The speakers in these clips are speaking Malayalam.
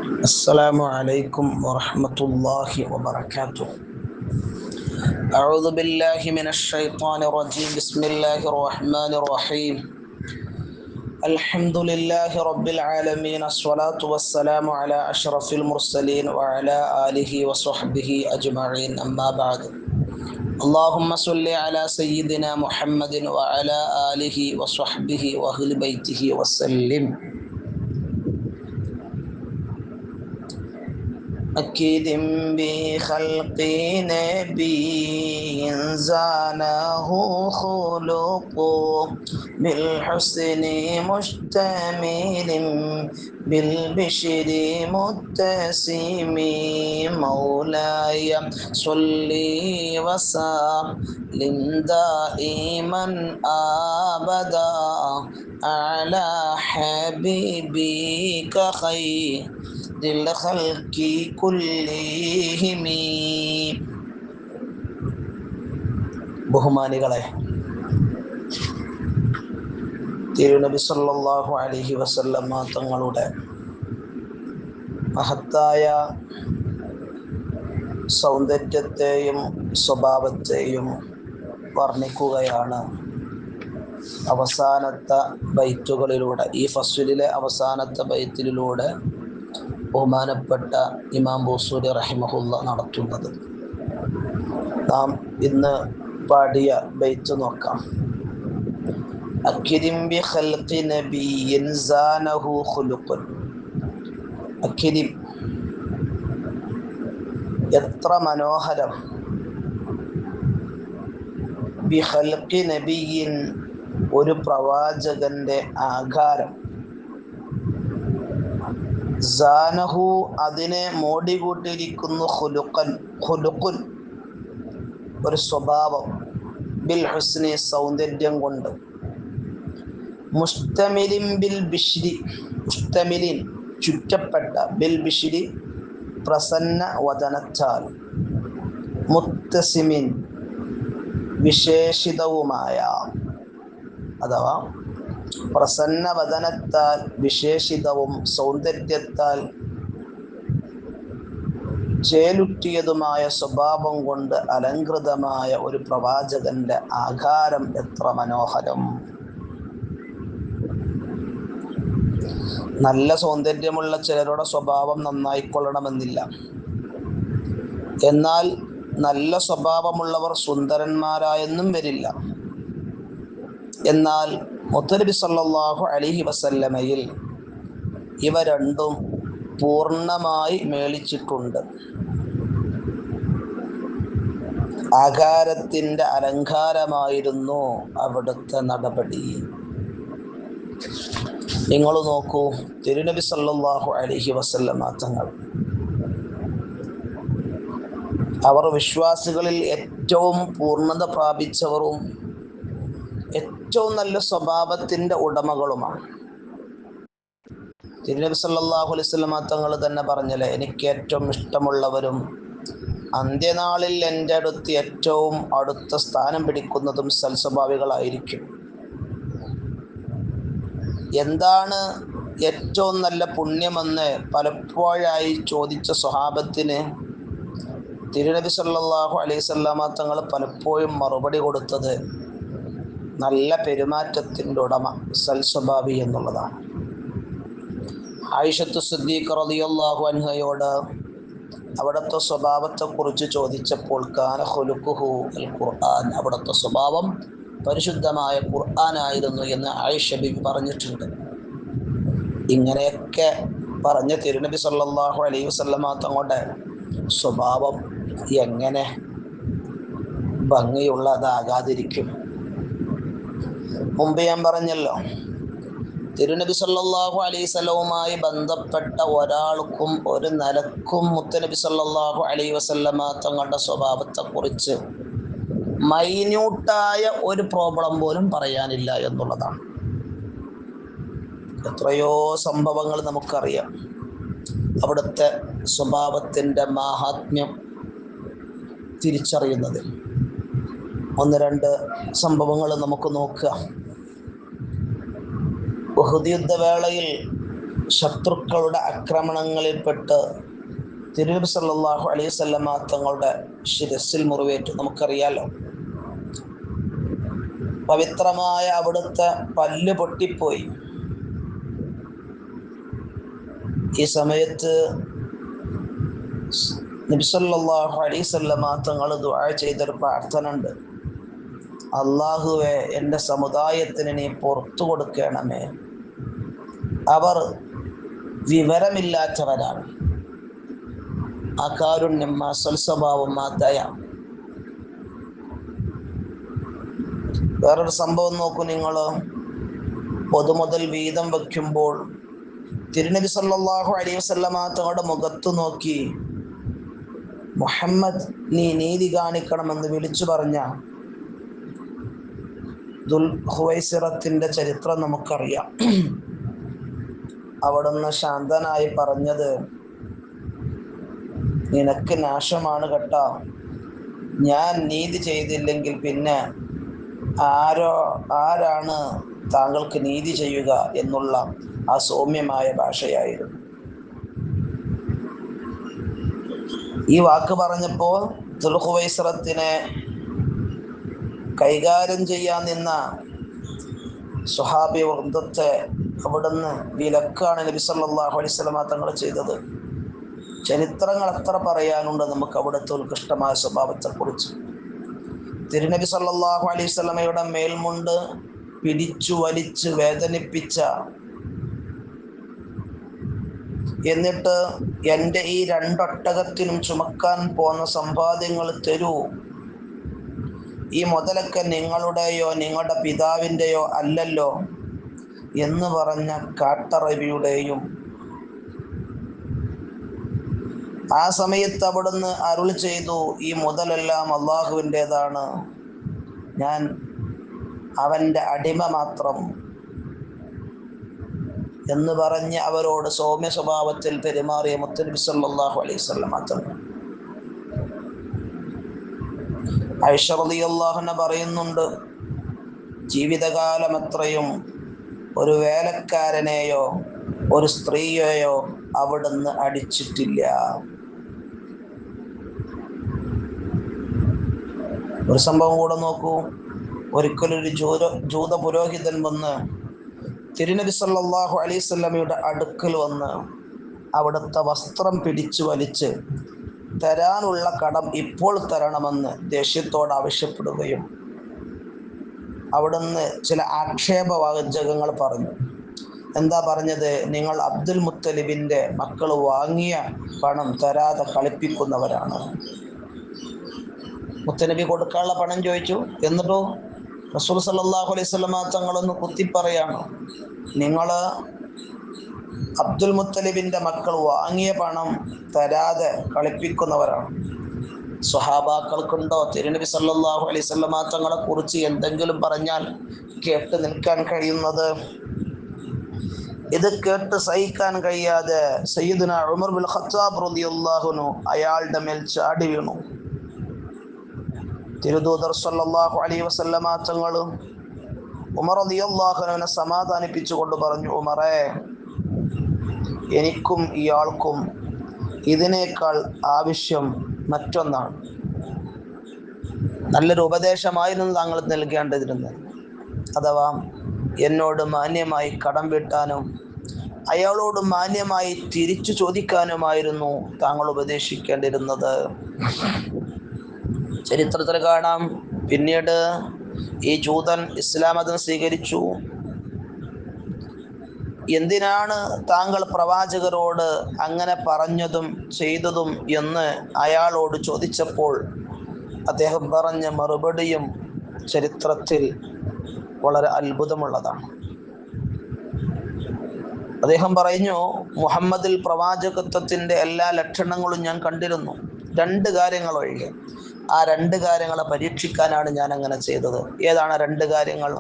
السلام عليكم ورحمة الله وبركاته. أعوذ بالله من الشيطان الرجيم. بسم الله الرحمن الرحيم. الحمد لله رب العالمين. الصلاة والسلام على أشرف المرسلين وعلى آله وصحبه أجمعين. أما بعد. اللهم صل على سيدنا محمد وعلى آله وصحبه وأهل بيته وسلم. أكيد بخلق نبي زانه خلق بالحسن مشتمل بالبشر متسم مولاي صل وسلم دائما أبدا على حبيبك خير للخلق كلهم. ബഹുമാനികളെ, തിരുനബി സല്ലല്ലാഹു അലൈഹി വസല്ലമ തങ്ങളുടെ മഹത്തായ സൗന്ദര്യത്തെയും സ്വഭാവത്തെയും വർണ്ണിക്കുകയാണ് അവസാനത്തെ ബൈത്തുകളിലൂടെ, ഈ ഫസ്ലിലെ അവസാനത്തെ ബൈത്തിലൂടെ ബഹുമാനപ്പെട്ട ഇമാം ബൂസൂരി റഹിമഹുല്ല നടത്തുന്നത്. നാം ഇന്ന് പാടിയ ബൈത്ത് നോക്കാം. അക്രിം ബി ഖൽഖി നബിയ്യിൻ സാനഹു ഖുലുഖുൻ. അക്രിം, എത്ര മനോഹരം. ബി ഖൽഖി നബിയ്യിൻ, ഒരു പ്രവാചകന്റെ ആകാരം. സാനഹു, അതിനെ മോടികൂട്ടിയിരിക്കുന്നു. ഖുലുഖൻ, ഖുലുഖുൻ, ഒരു സ്വഭാവം. ബിൽ ഹുസ്നി, സൗന്ദര്യം കൊണ്ട്. മുസ്തമിലിൻ ബിൽ ബിശ്രി, മുസ്തമിലിൻ, ചുറ്റപ്പെട്ട. ബിൽ ബിശ്രി, പ്രസന്ന വദനത്താൽ. മുത്തസിമിൻ, വിശേഷിതവുമായ, അഥവാ പ്രസന്ന വദനത്താൽ, വിശേഷിതവും സൗന്ദര്യത്താൽ ചേലുറ്റിയതുമായ സ്വഭാവം കൊണ്ട് അലങ്കൃതമായ ഒരു പ്രവാചകന്റെ ആകാരം എത്ര മനോഹരം. നല്ല സൗന്ദര്യമുള്ള ചിലരുടെ സ്വഭാവം നന്നായിക്കൊള്ളണമെന്നില്ല. എന്നാൽ നല്ല സ്വഭാവമുള്ളവർ സുന്ദരന്മാരായെന്നും വരില്ല. എന്നാൽ മുത്തനബി സല്ലല്ലാഹു അലൈഹി വസല്ലമയിൽ ഇവ രണ്ടും പൂർണ്ണമായി മേളിച്ചിട്ടുണ്ട്. ആകാരത്തിൻ്റെ അലങ്കാരമായിരുന്നു അവിടുത്തെ നടപടി. നിങ്ങൾ നോക്കൂ, തിരുനബി സല്ലല്ലാഹു അലൈഹി വസല്ലമ തങ്ങൾ, അവർ വിശ്വാസികളിൽ ഏറ്റവും പൂർണ്ണത പ്രാപിച്ചവരും ഏറ്റവും നല്ല സ്വഭാവത്തിൻ്റെ ഉടമകളുമാണ്. തിരുനബി സല്ലല്ലാഹു അലൈഹി വസല്ലമ തങ്ങൾ തന്നെ പറഞ്ഞല്ലേ, എനിക്ക് ഏറ്റവും ഇഷ്ടമുള്ളവരും അന്ത്യനാളിൽ എൻ്റെ അടുത്ത് ഏറ്റവും അടുത്ത സ്ഥാനം പിടിക്കുന്നതും സൽസ്വഭാവികളായിരിക്കും. എന്താണ് ഏറ്റവും നല്ല പുണ്യമെന്ന് പലപ്പോഴായി ചോദിച്ച സ്വഹാബത്തിന് തിരുനബി സല്ലല്ലാഹു അലൈഹി വസല്ലമ തങ്ങൾ പലപ്പോഴും മറുപടി കൊടുത്തത് നല്ല പെരുമാറ്റത്തിൻ്റെ ഉടമ, സൽസ്വഭാവി എന്നുള്ളതാണ്. ആയിഷത്തു സിദ്ദീഖ റളിയല്ലാഹു അൻഹയോട് അവിടുത്തെ സ്വഭാവത്തെക്കുറിച്ച് ചോദിച്ചപ്പോൾ കാന ഖുലുഖുഹു അൽ ഖുർആൻ, അവിടുത്തെ സ്വഭാവം പരിശുദ്ധമായ ഖുർആനായിരുന്നു എന്ന് ആയിഷ ബിബി പറഞ്ഞിട്ടുണ്ട്. ഇങ്ങനെയൊക്കെ പറഞ്ഞ തിരുനബി സല്ലല്ലാഹു അലൈഹി വസല്ലമ തങ്ങളുടെ സ്വഭാവം എങ്ങനെ ഭംഗിയുള്ളതാകാതിരിക്കും? മുമ്പ് ഞാൻ പറഞ്ഞല്ലോ, തിരുനബി സല്ലല്ലാഹു അലൈഹി വസല്ലമയുമായി ബന്ധപ്പെട്ട ഒരാൾക്കും ഒരു നിലക്കും മുത്തനബി സല്ലല്ലാഹു അലൈഹി വസല്ലമ തങ്ങളുടെ സ്വഭാവത്തെക്കുറിച്ച് മൈന്യൂട്ടായ ഒരു പ്രോബ്ലം പോലും പറയാനില്ല എന്നുള്ളതാണ്. എത്രയോ സംഭവങ്ങൾ നമുക്കറിയാം അവിടുത്തെ സ്വഭാവത്തിൻ്റെ മാഹാത്മ്യം തിരിച്ചറിയുന്നത്. ഒന്ന് രണ്ട് സംഭവങ്ങൾ നമുക്ക് നോക്കുക. ഉഹുദ് യുദ്ധവേളയിൽ ശത്രുക്കളുടെ ആക്രമണങ്ങളിൽപ്പെട്ട് തിരുനബി സല്ലല്ലാഹു അലൈഹി വസല്ലമ തങ്ങളുടെ ശിരസിൽ മുറിവേറ്റു. നമുക്കറിയാലോ, പവിത്രമായ അവിടുത്തെ പല്ല് പൊട്ടിപ്പോയി. ഈ സമയത്ത് നബി സല്ലല്ലാഹു അലൈഹി വസല്ലമ തങ്ങൾ ദുആ ചെയ്തൊരു പ്രാർത്ഥന ഉണ്ട്. അല്ലാഹുവേ, എൻ്റെ സമുദായത്തിന് നീ പുറത്തു കൊടുക്കണമേ. അവർ വിവരമില്ലാത്തവരാണ്. ആ കാരുണ്യം, ആ സൽസ്വഭാവം, ആ ദയ. വേറൊരു സംഭവം നോക്കൂ നിങ്ങൾ. പൊതുമുതൽ വീതം വയ്ക്കുമ്പോൾ തിരുനബി സല്ലല്ലാഹു അലൈഹി വസല്ലമ തങ്ങളുടെ മുഖത്തു നോക്കി മുഹമ്മദ്, നീ നീതി കാണിക്കണമെന്ന് വിളിച്ചു പറഞ്ഞ ദുൽഖുവൈസിറത്തിന്റെ ചരിത്രം നമുക്കറിയാം. അവിടുന്ന് ശാന്തനായി പറഞ്ഞത്, നിനക്ക് നാശമാണ് കേട്ടോ. ഞാൻ നീതി ചെയ്തില്ലെങ്കിൽ പിന്നെ ആരാണ് താങ്കൾക്ക് നീതി ചെയ്യുക എന്നുള്ള ആ സൗമ്യമായ ഭാഷയായിരുന്നു. ഈ വാക്ക് പറഞ്ഞപ്പോൾ ദുൽഖുവൈസിറത്തിനെ കൈകാര്യം ചെയ്യാൻ നിന്ന സ്വഹാബി വൃന്ദത്തെ അവിടുന്ന് വിലക്കാണ് നബി സല്ലല്ലാഹു അലൈഹി വസല്ലമ തങ്ങൾ ചെയ്തത്. ചരിത്രങ്ങൾ എത്ര പറയാനുണ്ട് നമുക്ക് അവിടുത്തെ ഉത്കൃഷ്ടമായ സ്വഭാവത്തെക്കുറിച്ച്. തിരുനബി സല്ലല്ലാഹു അലൈഹി വസല്ലമയുടെ മേൽമുണ്ട് പിടിച്ചു വലിച്ച് വേദനിപ്പിച്ച, എന്നിട്ട് എൻ്റെ ഈ രണ്ടൊട്ടകത്തിനും ചുമക്കാൻ പോന്ന സമ്പാദ്യങ്ങൾ തരൂ, ഈ മുതലൊക്കെ നിങ്ങളുടെയോ നിങ്ങളുടെ പിതാവിൻ്റെയോ അല്ലല്ലോ എന്ന് പറഞ്ഞ കാട്ടറബിയുടെയും ആ സമയത്ത് അവിടുന്ന് അരുൾ ചെയ്തു, ഈ മുതലെല്ലാം അള്ളാഹുവിൻ്റെതാണ്, ഞാൻ അവൻ്റെ അടിമ മാത്രം എന്ന് പറഞ്ഞ് അവരോട് സൗമ്യ സ്വഭാവത്തിൽ പെരുമാറിയ മുത്തുനബി സല്ലല്ലാഹു അലൈഹി വസല്ലമ തങ്ങൾ. ആയിഷ റളിയല്ലാഹു അൻഹ പറയുന്നുണ്ട്, ജീവിതകാലം അത്രയും ഒരു വേലക്കാരനെയോ ഒരു സ്ത്രീയെയോ അവിടുന്ന് അടിച്ചിട്ടില്ല. ഒരു സംഭവം കൂടെ നോക്കൂ. ഒരിക്കലൊരു ജൂത പുരോഹിതൻ വന്ന് തിരുനബി സല്ലല്ലാഹു അലൈഹി വസല്ലമയുടെ അടുക്കൽ വന്ന് അവിടുത്തെ വസ്ത്രം പിടിച്ചു വലിച്ച് തരാനുള്ള കടം ഇപ്പോൾ തരണമെന്ന് ദേഷ്യത്തോട് ആവശ്യപ്പെടുകയും അവിടുന്ന് ചില ആക്ഷേപവാചകങ്ങൾ പറഞ്ഞു. എന്താ പറഞ്ഞത്? നിങ്ങൾ അബ്ദുൽ മുത്തലിബിൻ്റെ മക്കൾ വാങ്ങിയ പണം തരാതെ കളിപ്പിക്കുന്നവരാണ്. മുത്തനബി കൊടുക്കാനുള്ള പണം ചോദിച്ചു. എന്നിട്ടോ റസൂൽ സല്ലല്ലാഹു അലൈഹി വസല്ലമ തങ്ങളൊന്ന് കുത്തിപ്പറയാണ്, നിങ്ങൾ അബ്ദുൽ മുത്തലിബിൻ്റെ മക്കൾ വാങ്ങിയ പണം തരാതെ കളിപ്പിക്കുന്നവരാണ്. സ്വഹാബാക്കൾക്കുണ്ടോ തിരുനബി സല്ലല്ലാഹു അലൈഹി വസല്ലമ തങ്ങളെ കുറിച്ച് എന്തെങ്കിലും പറഞ്ഞാൽ കേട്ട് നിൽക്കാൻ കഴിയുന്നത്? ഇത് കേട്ട് സഹിക്കാൻ കഴിയാതെ സയ്യിദുന ഉമർ ബിൻ ഖത്താബ് റളിയല്ലാഹു അൻഹു അയാളുടെ മേൽ ചാടി വീണു. തിരുദൂതർ സല്ലല്ലാഹു അലൈഹി വസല്ലമ തങ്ങൾ ഉമർ റളിയല്ലാഹു അൻഹുവിനെ സമാധാനിപ്പിച്ചുകൊണ്ട് പറഞ്ഞു, ഉമറേ, എനിക്കും ഇയാൾക്കും ഇതിനേക്കാൾ ആവശ്യം മറ്റൊന്നാണ്. നല്ലൊരു ഉപദേശമായിരുന്നു താങ്കൾ നൽകേണ്ടതിരുന്നത്. അഥവാ എന്നോട് മാന്യമായി കടം വീട്ടാനും അയാളോട് മാന്യമായി തിരിച്ചു ചോദിക്കാനുമായിരുന്നു താങ്കൾ ഉപദേശിക്കേണ്ടിരുന്നത്. ചരിത്രത്തിൽ കാണാം, പിന്നീട് ഈ ജൂതൻ ഇസ്ലാം മതം സ്വീകരിച്ചു. എന്തിനാണ് താങ്കൾ പ്രവാചകരോട് അങ്ങനെ പറഞ്ഞതും ചെയ്തതും എന്ന് അയാളോട് ചോദിച്ചപ്പോൾ അദ്ദേഹം പറഞ്ഞ മറുപടിയും ചരിത്രത്തിൽ വളരെ അത്ഭുതമുള്ളതാണ്. അദ്ദേഹം പറഞ്ഞു, മുഹമ്മദിൽ പ്രവാചകത്വത്തിൻ്റെ എല്ലാ ലക്ഷണങ്ങളും ഞാൻ കണ്ടിരുന്നു, 2 കാര്യങ്ങൾ ഒഴികെ. ആ 2 കാര്യങ്ങളെ പരീക്ഷിക്കാനാണ് ഞാൻ അങ്ങനെ ചെയ്തത്. ഏതാണ് 2 കാര്യങ്ങൾ?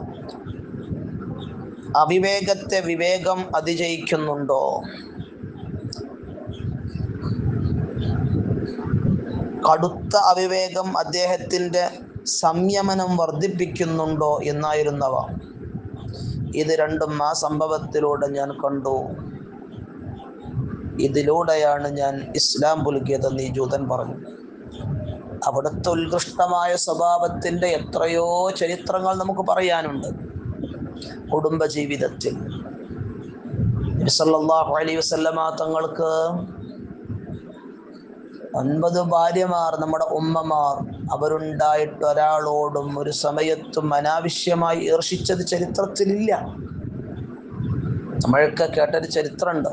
അവിവേകത്തെ വിവേകം അതിജയിക്കുന്നുണ്ടോ? കടുത്ത അവിവേകം അദ്ദേഹത്തിൻ്റെ സംയമനം വർദ്ധിപ്പിക്കുന്നുണ്ടോ എന്നായിരുന്നവ. ഇത് രണ്ടും ആ സംഭവത്തിലൂടെ ഞാൻ കണ്ടു. ഇതിലൂടെയാണ് ഞാൻ ഇസ്ലാം പുൽകിയതെന്ന് ഈ ജൂതൻ പറഞ്ഞു. അവിടുത്തെ ഉത്കൃഷ്ടമായ സ്വഭാവത്തിൻ്റെ എത്രയോ ചരിത്രങ്ങൾ നമുക്ക് പറയാനുണ്ട്. കുടുംബജീവിതത്തിൽ നബി സല്ലല്ലാഹു അലൈഹി വസല്ലമ തങ്ങൾക്ക് 9 ഭാര്യമാർ, നമ്മുടെ ഉമ്മമാർ, അവരുണ്ടായിട്ട് ഒരാളോടും ഒരു സമയത്തും അനാവശ്യമായി ഈർഷിച്ചത് ചരിത്രത്തിലില്ല. നമ്മളൊക്കെ കേട്ടൊരു ചരിത്രമുണ്ട്.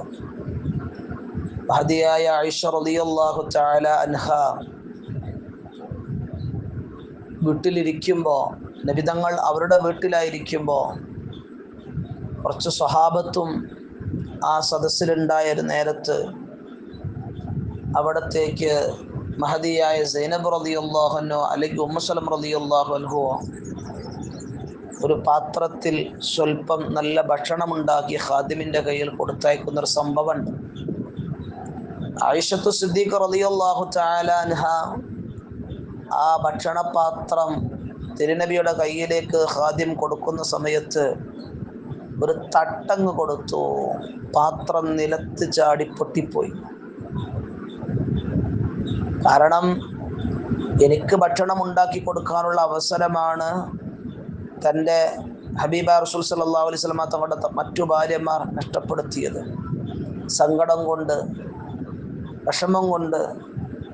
മഹദിയായ ആയിഷ റളിയല്ലാഹു തആല അൻഹ വീട്ടിലിരിക്കുമ്പോൾ, നബിതങ്ങൾ അവരുടെ വീട്ടിലായിരിക്കുമ്പോൾ കുറച്ച് സ്വഹാബത്തും ആ സദസ്സിലുണ്ടായ ഒരു നേരത്ത് അവിടത്തേക്ക് മഹദിയായ സൈനബ് റളിയല്ലാഹു അൻഹ അല്ലെങ്കിൽ ഉമ്മു സലമ റളിയല്ലാഹു അൻഹ ഒരു പാത്രത്തിൽ സ്വല്പം നല്ല ഭക്ഷണമുണ്ടാക്കി ഖാദിമിൻ്റെ കയ്യിൽ കൊടുത്തയക്കുന്നൊരു സംഭവമുണ്ട്. ആയിഷത്തു സിദ്ദീഖ റളിയല്ലാഹു തആല അൻഹ ആ ഭക്ഷണപാത്രം തിരുനബിയുടെ കയ്യിലേക്ക് ഖാദിം കൊടുക്കുന്ന സമയത്ത് ഒരു തട്ടങ്ങ് കൊടുത്തു. പാത്രം നിലത്ത് ചാടി പൊട്ടിപ്പോയി. കാരണം എനിക്ക് ഭക്ഷണം ഉണ്ടാക്കി കൊടുക്കാനുള്ള അവസരമാണ് തൻ്റെ ഹബീബ റസൂൽ സല്ലല്ലാഹു അലൈഹി വസല്ലം തങ്ങളുടെ മറ്റു ഭാര്യമാർ നഷ്ടപ്പെടുത്തിയത്. സങ്കടം കൊണ്ട്, വിഷമം കൊണ്ട്,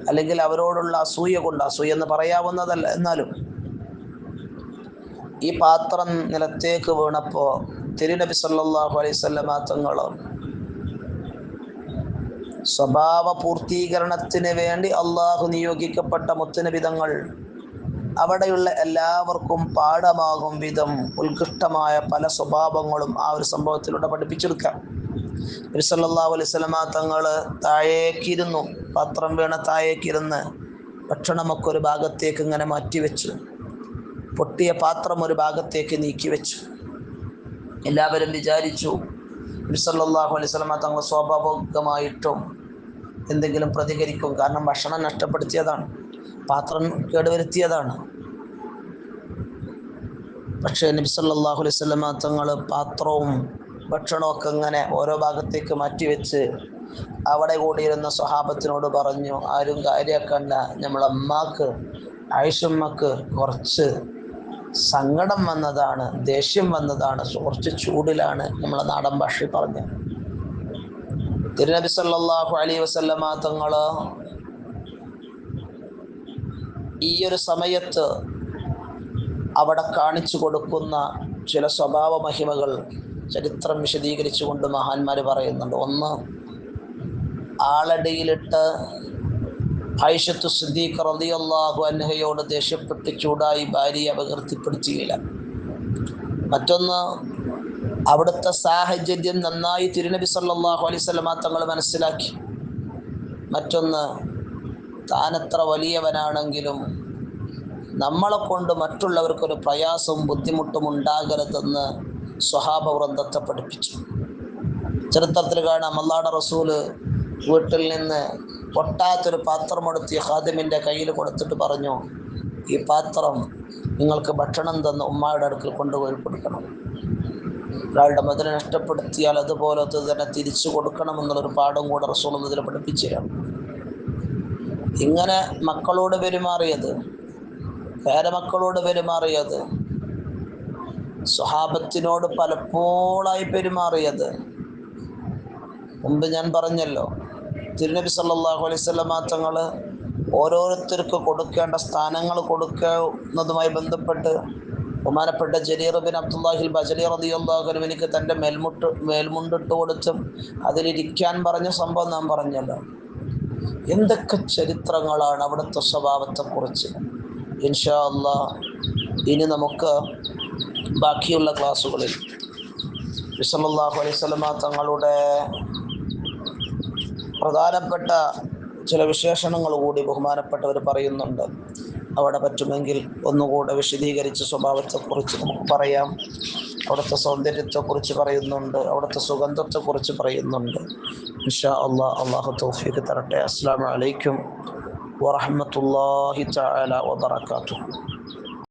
അല്ലെങ്കിൽ അവരോടുള്ള അസൂയ കൊണ്ട്, അസൂയ എന്ന് പറയാവുന്നതല്ല, എന്നാലും ഈ പാത്രം നിലത്തേക്ക് വീണപ്പോൾ തിരുനബി സല്ലല്ലാഹു അലൈഹി വസല്ലം തങ്ങൾ സ്വഭാവ പൂർത്തീകരണത്തിന് വേണ്ടി അള്ളാഹു നിയോഗിക്കപ്പെട്ട മുത്തുനബി തങ്ങൾ അവിടെയുള്ള എല്ലാവർക്കും പാഠമാകും വിധം ഉത്കൃഷ്ടമായ പല സ്വഭാവങ്ങളും ആ ഒരു സംഭവത്തിലൂടെ പഠിപ്പിച്ചെടുക്കാം. നബി സല്ലല്ലാഹു അലൈഹി വസല്ലം തങ്ങൾ താഴേക്കിരുന്നു, പാത്രം വീണ താഴേക്കിരുന്ന് ഭക്ഷണമൊക്കെ ഒരു ഭാഗത്തേക്ക് ഇങ്ങനെ മാറ്റിവെച്ചു. പൊട്ടിയ പാത്രം ഒരു ഭാഗത്തേക്ക് നീക്കിവെച്ചു. എല്ലാവരും വിചാരിച്ചു നബി സല്ലല്ലാഹു അലൈഹി വസല്ലം തങ്ങൾ സ്വാഭാവികമായിട്ടും എന്തെങ്കിലും പ്രതികരിക്കും. കാരണം ഭക്ഷണം നഷ്ടപ്പെടുത്തിയതാണ്, പാത്രം കേടുവരുത്തിയതാണ്. പക്ഷേ നബി സല്ലല്ലാഹു അലൈഹി വസല്ലം തങ്ങൾ പാത്രവും ഭക്ഷണമൊക്കെ ഇങ്ങനെ ഓരോ ഭാഗത്തേക്ക് മാറ്റിവെച്ച് അവിടെ കൂടിയിരുന്ന സ്വഹാബത്തിനോട് പറഞ്ഞു, ആരും കാര്യമാക്കണ്ട, നമ്മളമ്മക്ക് ആയിഷമ്മക്ക് കുറച്ച് സങ്കടം വന്നതാണ്, ദേഷ്യം വന്നതാണ്, കുറച്ച് ചൂടിലാണ്, നമ്മളെ നാടൻ ഭാഷയിൽ പറഞ്ഞു. തിരുനബി സല്ലല്ലാഹു അലൈഹി വസല്ലം തങ്ങൾ ഈ ഒരു സമയത്ത് അവിടെ കാണിച്ചു കൊടുക്കുന്ന ചില സ്വഭാവ മഹിമകൾ ചരിത്രം വിശദീകരിച്ചുകൊണ്ട് മഹാന്മാർ പറയുന്നുണ്ട്. ഒന്ന്, ആളടിയിലിട്ട് ആയിഷത്തു സിദ്ദീഖ റളിയല്ലാഹു അൻഹയോട് ദേഷ്യപ്പെട്ട് ചൂടായി ഭാര്യയെ അപകീർത്തിപ്പെടുത്തിയില്ല. മറ്റൊന്ന്, അവിടുത്തെ സാഹചര്യം നന്നായി തിരുനബി സല്ലല്ലാഹു അലൈഹി വസല്ലം തങ്ങൾ മനസ്സിലാക്കി. മറ്റൊന്ന്, താനെത്ര വലിയവനാണെങ്കിലും നമ്മളെ കൊണ്ട് മറ്റുള്ളവർക്കൊരു പ്രയാസവും ബുദ്ധിമുട്ടും ഉണ്ടാകരുതെന്ന് സ്വഹാബ വൃന്ദത്തെ പഠിപ്പിച്ചു. ചരിത്രത്തിൽ കാണാം, അല്ലാഹുവിൻ്റെ റസൂല് വീട്ടിൽ നിന്ന് പൊട്ടാത്തൊരു പാത്രമെടുത്ത് ഖാദിമിൻ്റെ കയ്യിൽ കൊടുത്തിട്ട് പറഞ്ഞു, ഈ പാത്രം നിങ്ങൾക്ക് ഭക്ഷണം തന്ന് ഉമ്മായുടെ അടുക്കൽ കൊണ്ടുപോയി കൊടുക്കണം. ഒരാളുടെ മുതൽ നഷ്ടപ്പെടുത്തിയാൽ അതുപോലെ തന്നെ തിരിച്ചു കൊടുക്കണമെന്നുള്ളൊരു പാഠം കൂടെ റസൂൽ ഇതിൽ പഠിപ്പിച്ചു തരാം. ഇങ്ങനെ മക്കളോട് പെരുമാറിയത്, പേരമക്കളോട് പെരുമാറിയത്, സ്വഹാബത്തിനോട് പലപ്പോഴായി പെരുമാറിയത്, മുമ്പ് ഞാൻ പറഞ്ഞല്ലോ, തിരുനബി സല്ലല്ലാഹു അലൈഹി വസല്ലം തങ്ങൾ ഓരോരുത്തർക്ക് കൊടുക്കേണ്ട സ്ഥാനങ്ങൾ കൊടുക്കുന്നതുമായി ബന്ധപ്പെട്ട് ബഹുമാനപ്പെട്ട ജരീർ ബിൻ അബ്ദുല്ലാഹിൽ ബജലി റളിയല്ലാഹു അൻഹു എനിക്ക് തൻ്റെ മേൽമുണ്ടിട്ട് കൊടുത്തും അതിലിരിക്കാൻ പറഞ്ഞ സംഭവം നാം പറഞ്ഞല്ലോ. എന്തൊക്കെ ചരിത്രങ്ങളാണ് അവിടുത്തെ സ്വഭാവത്തെക്കുറിച്ച്. ഇൻഷാ അല്ലാഹ് ഇനി നമുക്ക് ബാക്കിയുള്ള ക്ലാസ്സുകളിൽ സല്ലല്ലാഹു അലൈഹി വസല്ലം തങ്ങളുടെ പ്രധാനപ്പെട്ട ചില വിശേഷണങ്ങൾ കൂടി ബഹുമാനപ്പെട്ടവർ പറയുന്നുണ്ട്. അവിടെ പറ്റുമെങ്കിൽ ഒന്നുകൂടെ വിശദീകരിച്ച് സ്വഭാവത്തെക്കുറിച്ച് നമുക്ക് പറയാം. അവിടുത്തെ സൗന്ദര്യത്തെക്കുറിച്ച് പറയുന്നുണ്ട്, അവിടുത്തെ സുഗന്ധത്തെക്കുറിച്ച് പറയുന്നുണ്ട്. ഇൻഷാ അല്ലാഹ് അല്ലാഹു തൗഫീഖ് തരട്ടെ. അസ്സലാമു അലൈക്കും വറഹ്മത്തുള്ളാഹി തആല വബറകാതുഹു.